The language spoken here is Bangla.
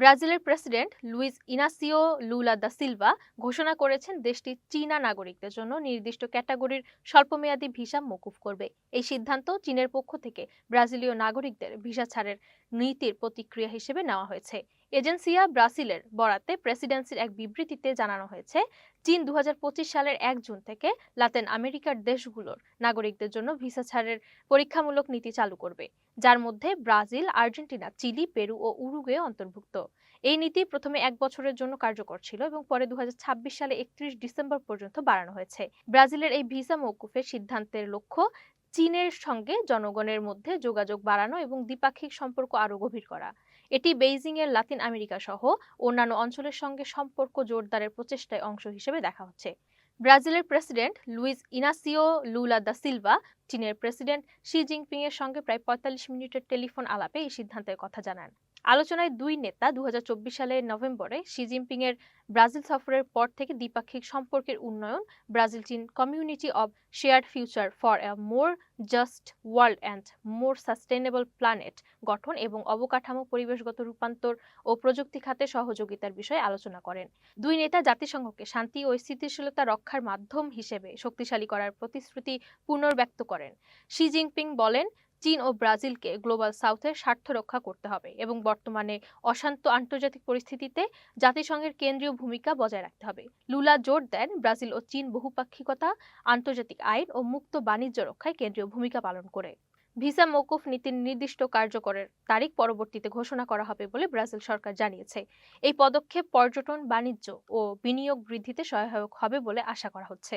ব্রাজিলের president Luiz Inacio Lula da Silva ঘোষণা করেছেন দেশটি চীনা নাগরিকদের জন্য নির্দিষ্ট ক্যাটাগরির স্বল্পমেয়াদী ভিসা মকুফ করবে। এই সিদ্ধান্ত চীনের পক্ষ থেকে ব্রাজিলীয় নাগরিকদের ভিসা ছাড়ের নীতির প্রতিক্রিয়া হিসেবে নেওয়া হয়েছে। এজেন্সিয়া ব্রাজিলের বরাতে প্রেসিডেন্সির এক বিবৃতিতে জানানো হয়েছে, চীন 2025 সালের 1 জুন থেকে লাতিন আমেরিকার দেশগুলোর নাগরিকদের জন্য ভিসা ছাড়ের পরীক্ষামূলক নীতি চালু করবে, যার মধ্যে ব্রাজিল, আর্জেন্টিনা, চিলি, পেরু ও উরুগুয়ে অন্তর্ভুক্ত। এই নীতি প্রথমে 1 বছরের জন্য কার্যকর ছিল এবং পরে 2026 সালে 31 ডিসেম্বর পর্যন্ত বাড়ানো হয়েছে। ব্রাজিলের এই ভিসা মওকুফের সিদ্ধান্তের লক্ষ্য চীনের সঙ্গে জনগণের মধ্যে যোগাযোগ বাড়ানো এবং দ্বিপাক্ষিক সম্পর্ক আরও গভীর করা। এটি বেইজিং এর লাতিন আমেরিকা সহ অন্যান্য অঞ্চলের সঙ্গে সম্পর্ক জোরদারের প্রচেষ্টায় অংশ হিসেবে দেখা হচ্ছে। ব্রাজিলের president Luiz Inacio Lula da Silva চীনের প্রেসিডেন্ট শি জিনপিং এর সঙ্গে প্রায় 45 মিনিটের টেলিফোন আলাপে এই সিদ্ধান্তের কথা জানান। আলোচনায় দুই নেতা 2024 সালের নভেম্বরে শি জিনপিং এর ব্রাজিল সফরের পর থেকে দ্বিপাক্ষিক সম্পর্কের উন্নয়ন, ব্রাজিল চীন community of shared future for a more just world and more sustainable planet গঠন এবং অবকাঠামো, পরিবেশগত রূপান্তর ও প্রযুক্তি খাতে সহযোগিতার বিষয়ে আলোচনা করেন। দুই নেতা জাতিসংঘকে শান্তি ও স্থিতিশীলতা রক্ষার মাধ্যম হিসেবে শক্তিশালী করার প্রতিশ্রুতি পুনর্ব্যক্ত করেন। শি জিনপিং বলেন, চীন ও ব্রাজিলকে গ্লোবাল সাউথের স্বার্থ রক্ষা করতে হবে এবং বর্তমানে অশান্ত আন্তর্জাতিক পরিস্থিতিতে জাতিসংঘের কেন্দ্রীয় ভূমিকা বজায় রাখতে হবে। লুলা জোর দেন, ব্রাজিল ও চীন বহুপাক্ষিকতা, আন্তর্জাতিক আইন ও মুক্ত বাণিজ্য রক্ষায় কেন্দ্রীয় ভূমিকা পালন করে। ভিসা মওকুফ নীতির নির্দিষ্ট কার্যকরের তারিখ পরবর্তীতে ঘোষণা করা হবে বলে ব্রাজিল সরকার জানিয়েছে। এই পদক্ষেপ পর্যটন, বাণিজ্য ও বিনিয়োগ বৃদ্ধিতে সহায়ক হবে বলে আশা করা হচ্ছে।